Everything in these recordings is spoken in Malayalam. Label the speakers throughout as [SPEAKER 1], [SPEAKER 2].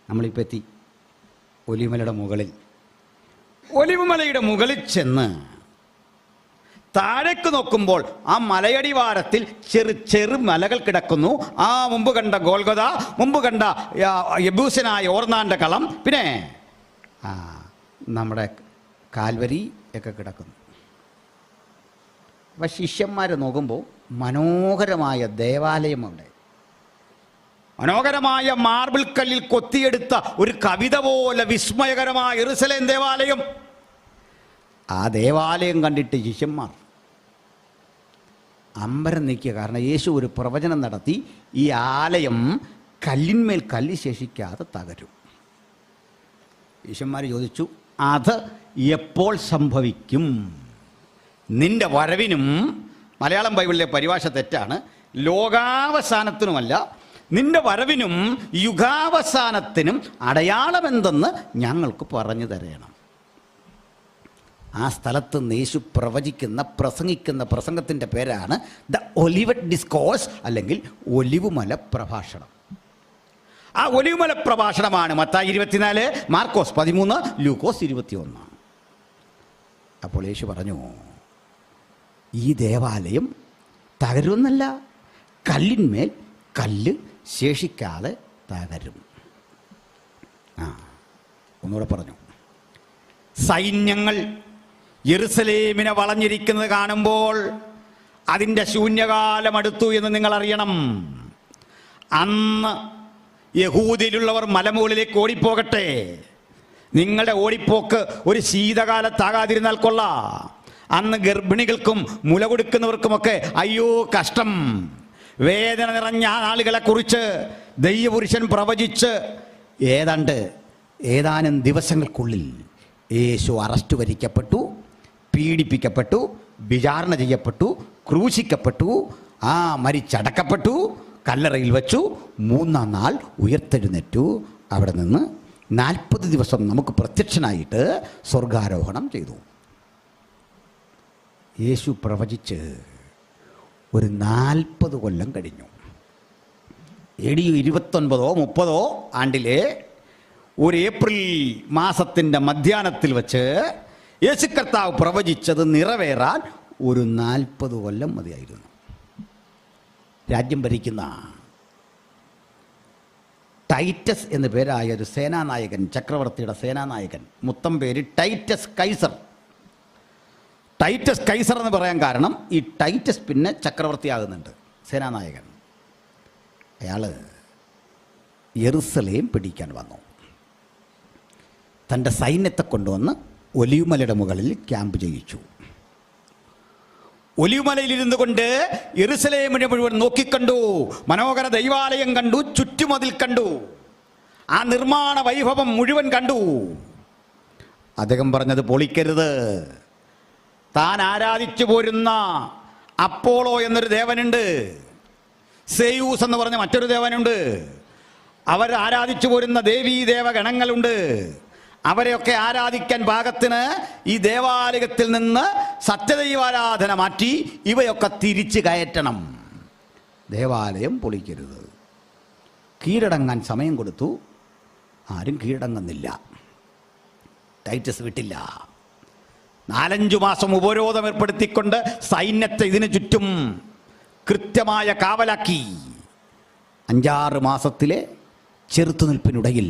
[SPEAKER 1] നമ്മളിപ്പോൾ എത്തി ഒലിവുമലയുടെ മുകളിൽ. ഒലിവുമലയുടെ മുകളിൽ ചെന്ന് താഴേക്ക് നോക്കുമ്പോൾ ആ മലയടിവാരത്തിൽ ചെറു മലകൾ കിടക്കുന്നു. ആ മുമ്പ് കണ്ട ഗോൽഗോഥ, മുമ്പ് കണ്ട യെബൂസ്യനായ ഓർന്നാൻ്റെ കളം, പിന്നെ നമ്മുടെ കാൽവരി ഒക്കെ കിടക്കുന്നു. അപ്പം ശിഷ്യന്മാരെ നോക്കുമ്പോൾ മനോഹരമായ ദേവാലയം, അവിടെ മനോഹരമായ മാർബിൾ കല്ലിൽ കൊത്തിയെടുത്ത ഒരു കവിത പോലെ വിസ്മയകരമായ യെരൂശലേം ദേവാലയം. ആ ദേവാലയം കണ്ടിട്ട് ശിഷ്യന്മാർ അമ്പരം നീക്കിയ. കാരണം യേശു ഒരു പ്രവചനം നടത്തി, ഈ ആലയം കല്ലിന്മേൽ കല്ല് ശേഷിക്കാതെ തകരും. ശിഷ്യന്മാർ ചോദിച്ചു, അത് എപ്പോൾ സംഭവിക്കും? നിന്റെ വരവിനും, മലയാളം ബൈബിളിലെ പരിഭാഷ തെറ്റാണ്, ലോകാവസാനത്തിനുമല്ല, നിന്റെ വരവിനും യുഗാവസാനത്തിനും അടയാളമെന്തെന്ന് ഞങ്ങൾക്ക് പറഞ്ഞു തരണം. ആ സ്ഥലത്ത് നിന്ന് യേശു പ്രസംഗിക്കുന്ന പ്രസംഗത്തിൻ്റെ പേരാണ് ദ ഒലിവറ്റ് ഡിസ്കോഴ്സ്, അല്ലെങ്കിൽ ഒലിവുമല പ്രഭാഷണം. ആ ഒലിവുമല പ്രഭാഷണമാണ് മത്തായി 24, മാർക്കോസ് 13, ലൂക്കോസ് 21. അപ്പോൾ യേശു പറഞ്ഞു, ഈ ദേവാലയം തകരുമെന്നല്ല, കല്ലിന്മേൽ കല്ല് ശേഷിക്കാതെ തകരും. ഒന്നുകൂടെ പറഞ്ഞു, സൈന്യങ്ങൾ യെരൂശലേമിനെ വളഞ്ഞിരിക്കുന്നത് കാണുമ്പോൾ അതിൻ്റെ ശൂന്യകാലം അടുത്തു എന്ന് നിങ്ങൾ അറിയണം. അന്ന് യഹൂദിയിലുള്ളവർ മലമുകളിലേക്ക് ഓടിപ്പോകട്ടെ. നിങ്ങളുടെ ഓടിപ്പോക്ക് ഒരു ശീതകാലത്താകാതിരുന്നാൽ കൊള്ളാം. അന്ന് ഗർഭിണികൾക്കും മുല കൊടുക്കുന്നവർക്കുമൊക്കെ അയ്യോ കഷ്ടം. വേദന നിറഞ്ഞ ആ നാളുകളെക്കുറിച്ച് ദൈവപുരുഷൻ പ്രവചിച്ച് ഏതാനും ദിവസങ്ങൾക്കുള്ളിൽ യേശു അറസ്റ്റ് വരിക്കപ്പെട്ടു, പീഡിപ്പിക്കപ്പെട്ടു, വിചാരണ ചെയ്യപ്പെട്ടു, ക്രൂശിക്കപ്പെട്ടു, മരിച്ചടക്കപ്പെട്ടു, കല്ലറയിൽ വച്ചു, 3-ാം നാൾ ഉയർത്തെഴുന്നേറ്റു. അവിടെ നിന്ന് 40 ദിവസം നമുക്ക് പ്രത്യക്ഷനായിട്ട് സ്വർഗാരോഹണം ചെയ്തു. യേശു പ്രവചിച്ച് ഒരു 40 കൊല്ലം കഴിഞ്ഞു. AD 29-30 ആണ്ടിലെ ഒരു ഏപ്രിൽ മാസത്തിൻ്റെ മധ്യാഹ്നത്തിൽ വച്ച് യേശു കർത്താവ് പ്രവചിച്ചത് നിറവേറാൻ ഒരു 40 കൊല്ലം മതിയായിരുന്നു. രാജ്യം ഭരിക്കുന്ന ടൈറ്റസ് എന്നു പേരായ ഒരു സേനാനായകൻ, ചക്രവർത്തിയുടെ സേനാനായകൻ, മൊത്തം പേര് ടൈറ്റസ് കൈസർ. ടൈറ്റസ് കൈസർ എന്ന് പറയാൻ കാരണം ഈ ടൈറ്റസ് പിന്നെ ചക്രവർത്തിയാകുന്നുണ്ട്, സേനാനായകൻ. അയാൾ യെരൂശലേം പിടിക്കാൻ വന്നു. തൻ്റെ സൈന്യത്തെ കൊണ്ടുവന്ന് ഒലിവുമലയുടെ മുകളിൽ ക്യാമ്പ് ചെയ്യിച്ചു. ഒലിവുമലയിലിരുന്നു കൊണ്ട് യെരൂശലേമിനെ മുഴുവൻ നോക്കിക്കണ്ടു. മനോഹര ദൈവാലയം കണ്ടു, ചുറ്റുമതിൽ കണ്ടു, ആ നിർമ്മാണ വൈഭവം മുഴുവൻ കണ്ടു. അദ്ദേഹം പറഞ്ഞത് പൊളിക്കരുത്. താൻ ആരാധിച്ചു പോരുന്ന അപ്പോളോ എന്നൊരു ദേവനുണ്ട്, സെയൂസ് എന്ന് പറഞ്ഞ മറ്റൊരു ദേവനുണ്ട്, അവർ ആരാധിച്ചു പോരുന്ന ദേവീ ദേവഗണങ്ങളുണ്ട്. അവരെയൊക്കെ ആരാധിക്കാൻ പാകത്തിന് ഈ ദേവാലയത്തിൽ നിന്ന് സത്യദൈവാരാധന മാറ്റി ഇവയൊക്കെ തിരിച്ചു കയറ്റണം. ദേവാലയം പൊളിക്കരുത്. കീഴടങ്ങാൻ സമയം കൊടുത്തു, ആരും കീഴടങ്ങുന്നില്ല. ടൈറ്റസ് വിട്ടില്ല. 4-5 മാസം ഉപരോധം ഏർപ്പെടുത്തിക്കൊണ്ട് സൈന്യത്തെ ഇതിനു ചുറ്റും കൃത്യമായ കാവലാക്കി. 5-6 മാസത്തിലെ ചെറുത്തുനിൽപ്പിനിടയിൽ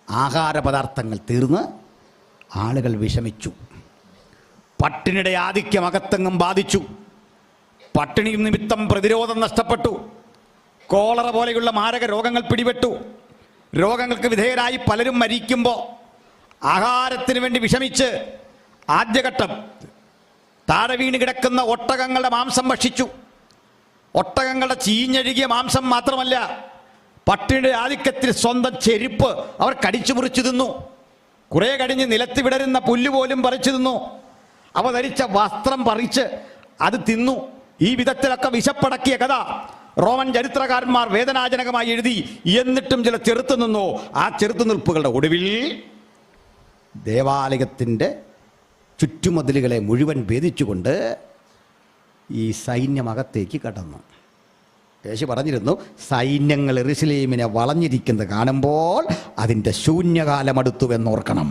[SPEAKER 1] ആഹാരപദാർത്ഥങ്ങൾ തീർന്ന് ആളുകൾ വിഷമിച്ചു. പട്ടിണിയുടെ ആധിക്യം അകത്തെങ്ങും ബാധിച്ചു. പട്ടിണി നിമിത്തം പ്രതിരോധം നഷ്ടപ്പെട്ടു. കോളറ പോലെയുള്ള മാരക രോഗങ്ങൾ പിടിപെട്ടു. രോഗങ്ങൾക്ക് വിധേയരായി പലരും മരിക്കുമ്പോൾ ആഹാരത്തിന് വേണ്ടി വിഷമിച്ച് ആദ്യഘട്ടം താഴെ വീണ് കിടക്കുന്ന ഒട്ടകങ്ങളുടെ മാംസം ഭക്ഷിച്ചു. ഒട്ടകങ്ങളുടെ ചീഞ്ഞഴുകിയ മാംസം മാത്രമല്ല, പട്ടിണിയുടെ ആധിക്യത്തിൽ സ്വന്തം ചെരുപ്പ് അവർ കടിച്ചു മുറിച്ചു തിന്നു. കുറേ കഴിഞ്ഞ് നിലത്ത് വിടരുന്ന പുല്ലുപോലും പറിച്ചു തിന്നു. അവ ധരിച്ച വസ്ത്രം പറിച്ച് അത് തിന്നു. ഈ വിധത്തിലൊക്കെ വിശപ്പടക്കിയ കഥ റോമൻ ചരിത്രകാരന്മാർ വേദനാജനകമായി എഴുതി. എന്നിട്ടും ചില ചെറുത്തു നിന്നു. ആ ചെറുത്തുനിൽപ്പുകളുടെ ഒടുവിൽ ദേവാലയത്തിൻ്റെ ചുറ്റുമതിലുകളെ മുഴുവൻ ഭേദിച്ചുകൊണ്ട് ഈ സൈന്യമകത്തേക്ക് കടന്നു. യേശു പറഞ്ഞിരുന്നു, സൈന്യങ്ങൾ യെരൂശലേമിനെ വളഞ്ഞിരിക്കുന്നത് കാണുമ്പോൾ അതിൻ്റെ ശൂന്യകാലമടുത്തുവെന്നോർക്കണം.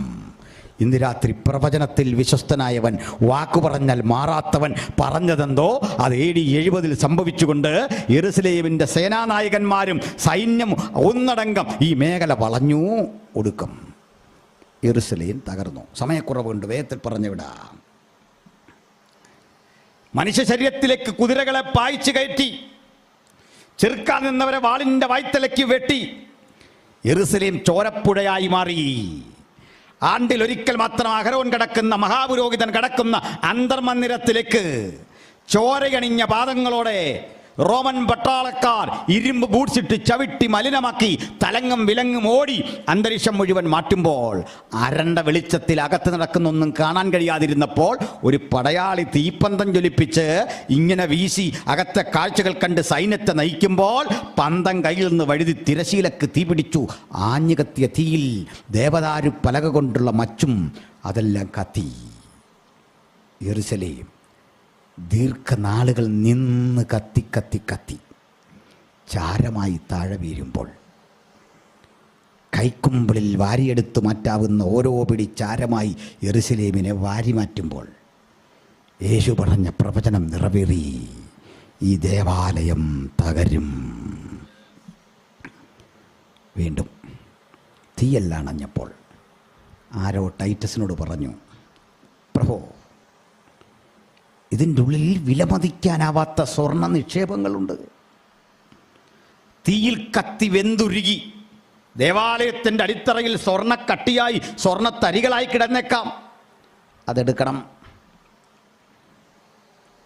[SPEAKER 1] ഇന്ന് രാത്രി പ്രവചനത്തിൽ വിശ്വസ്തനായവൻ, വാക്കു പറഞ്ഞാൽ മാറാത്തവൻ പറഞ്ഞതെന്തോ അത് AD 70 സംഭവിച്ചുകൊണ്ട് യെരൂശലേമിൻ്റെ സേനാനായകന്മാരും സൈന്യം ഒന്നടങ്കം ഈ മേഖല വളഞ്ഞു. ഒടുക്കം യെരൂശലേം തകർന്നു. സമയക്കുറവുണ്ട്, വേഗത്തിൽ പറഞ്ഞുവിടാം. മനുഷ്യ ശരീരത്തിലേക്ക് കുതിരകളെ പായിച്ചു കയറ്റി ചെറുക്കാൻ നിന്നവരെ വാളിൻ്റെ വായ്ത്തലയ്ക്ക് വെട്ടി യെരൂശലേം ചോരപ്പുഴയായി മാറി. ആണ്ടിലൊരിക്കൽ മാത്രം അഹരോൻ കടക്കുന്ന, മഹാപുരോഹിതൻ കടക്കുന്ന അന്തർമന്ദിരത്തിലേക്ക് ചോരയണിഞ്ഞ പാദങ്ങളോടെ റോമൻ പട്ടാളക്കാർ ഇരുമ്പ് ബൂട്ട്സിട്ട് ചവിട്ടി മലിനമാക്കി തലങ്ങും വിലങ്ങും ഓടി അന്തരീക്ഷം മുഴുവൻ മാറ്റുമ്പോൾ അരണ്ട വെളിച്ചത്തിൽ അകത്ത് നടക്കുന്നൊന്നും കാണാൻ കഴിയാതിരുന്നപ്പോൾ ഒരു പടയാളി തീപ്പന്തം ജ്വലിപ്പിച്ച് ഇങ്ങനെ വീശി അകത്തെ കാഴ്ചകൾ കണ്ട് സൈന്യത്തെ നയിക്കുമ്പോൾ പന്തം കയ്യിൽ നിന്ന് വഴുതി തിരശീലക്ക് തീ പിടിച്ചു. ആഞ്ഞു കത്തിയ തീയിൽ ദേവദാരു പലക കൊണ്ടുള്ള മച്ചും അതെല്ലാം കത്തി. യെരൂശലേം ദീർഘനാളുകൾ നിന്ന് കത്തി കത്തി കത്തി ചാരമായി താഴെ വീഴുമ്പോൾ, കൈക്കുമ്പിളിൽ വാരിയെടുത്തു മാറ്റാവുന്ന ഓരോ പിടി ചാരമായി യെരൂശലേമിനെ വാരി മാറ്റുമ്പോൾ യേശു പറഞ്ഞ പ്രവചനം നിറവേറി. ഈ ദേവാലയം തകരും. വീണ്ടും തീയെല്ലാം അണഞ്ഞപ്പോൾ ആരോ ടൈറ്റസിനോട് പറഞ്ഞു, പ്രഭോ, ഇതിൻ്റെ ഉള്ളിൽ വിലമതിക്കാനാവാത്ത സ്വർണ്ണ നിക്ഷേപങ്ങളുണ്ട്. തീയിൽ കത്തി വെന്തുരുകി ദേവാലയത്തിൻ്റെ അടിത്തറയിൽ സ്വർണ്ണക്കട്ടിയായി സ്വർണ്ണത്തരികളായി കിടന്നേക്കാം. അതെടുക്കണം.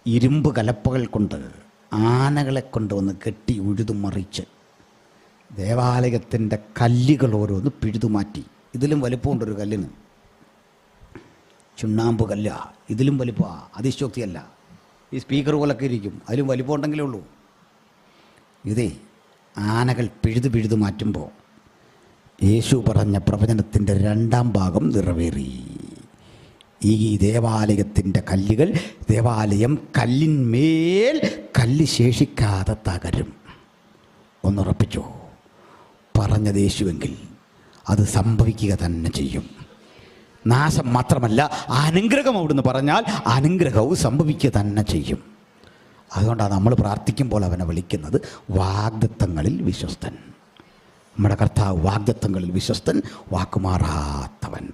[SPEAKER 1] ഇരുമ്പ് കലപ്പകൾ കൊണ്ട് ആനകളെ കൊണ്ടുവന്ന് കെട്ടി ഉഴുതുമറിച്ച് ദേവാലയത്തിൻ്റെ കല്ലുകൾ ഓരോന്ന് പിഴുതുമാറ്റി. ഇതിലും വലുപ്പമുണ്ടൊരു കല്ലിന്, ചുണ്ണാമ്പ് കല്ല. ഇതിലും വലിപ്പമാണ്, അതിശോക്തിയല്ല. ഈ സ്പീക്കർ പോലൊക്കെ ഇരിക്കും, അതിലും വലിപ്പം ഉണ്ടെങ്കിലേ ഉള്ളൂ. ഇതേ ആനകൾ പിഴുതു മാറ്റുമ്പോൾ യേശു പറഞ്ഞ പ്രവചനത്തിൻ്റെ 2ാം ഭാഗം നിറവേറി. ഈ ദേവാലയത്തിൻ്റെ കല്ലുകൾ, ദേവാലയം കല്ലിന്മേൽ കല്ല് ശേഷിക്കാതെ തകരും. ഒന്നുറപ്പിച്ചോ? പറഞ്ഞത് യേശുവെങ്കിൽ അത് സംഭവിക്കുക തന്നെ ചെയ്യും. നാശം മാത്രമല്ല, അനുഗ്രഹം അവിടുന്ന് പറഞ്ഞാൽ അനുഗ്രഹവും സംഭവിക്കുക തന്നെ ചെയ്യും. അതുകൊണ്ടാണ് നമ്മൾ പ്രാർത്ഥിക്കുമ്പോൾ അവനെ വിളിക്കുന്നത് വാഗ്ദത്തങ്ങളിൽ വിശ്വസ്തൻ. നമ്മുടെ കർത്താവ് വാഗ്ദത്തങ്ങളിൽ വിശ്വസ്തൻ, വാക്കുമാറാത്തവൻ.